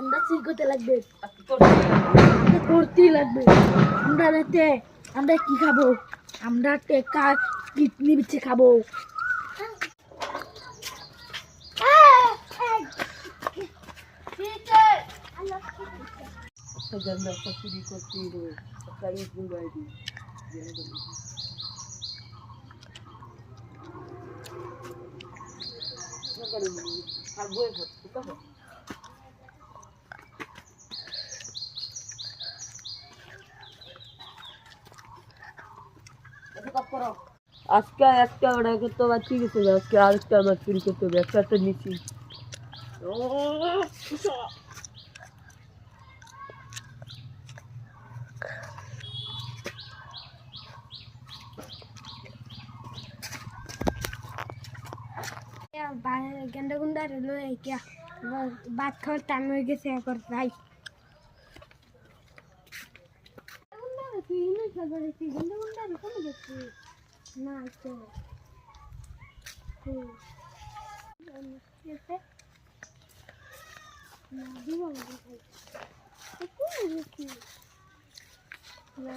আমরা শিখতে লাগবে, করতেই লাগবে। আমরা কি খাবো? আমরা টেকা কিডনি বিছে খাবো। আজকে একটা অর্ডার করতে আবার ঠিক আছে, আজকে আরেকটা আমার চুরি করতে হবে, একটা তো নিচ্ছি। গেন্দা গুন্ডা রেলো क्या बात खाओ टाइम हो गया से कर भाई गुंडा की नहीं खबर है गंदा गुंडा रे कौन देखते ना अच्छा कैसे ना दीवा भाई तो कौन देखती ना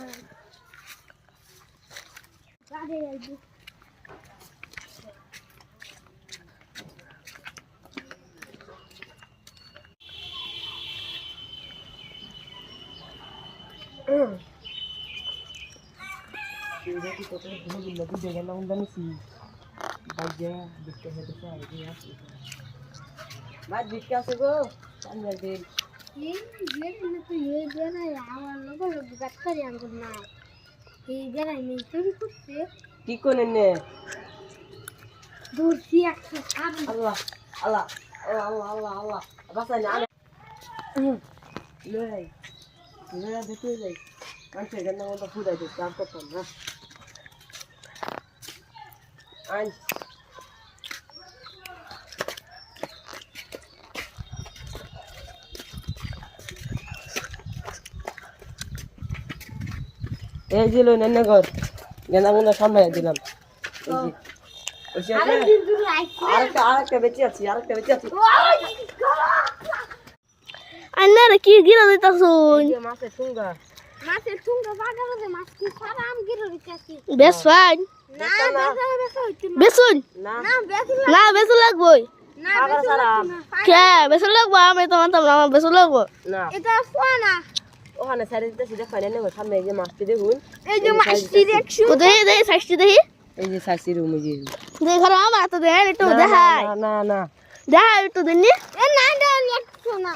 गाड़ी आई কি করে নে दूर से अच्छा আল্লাহ আল্লাহ আল্লাহ আল্লাহ আল্লাহ আল্লাহ বাসাই না লই লই দেখতে যাই কাছে গেল না ফুদাই দে কাম করতাম না আই এই যে লই নেনে ঘর গেন্দা গুলো সামনে দিলাম এই যে আরেকটা বেঁচে আছি अन्ना की गिरा देता सुन এই যে মাছের ঠুঙ্গা बागा दे मास की सारा आम गिरा देता बेस्ट फाइन ना बेसुन না ना बेसुन লাগবই না সারা কে বেসুন লাগবো আমি তো মানতাম না আমার বেসুন লাগবো না এটা ফোনা ওখানে সাইডে দিতে সিধা খাইলে নেব সামনে এই যে মাছটি দেখুন এই যে মাছটি দেখছো দেই দেই সাইজটি দেখি এই যে সাইসি রুম এই যে দেখ আমার তো দেখ একটু দেখাই না না দেখ একটু দেনি এ না না একটু না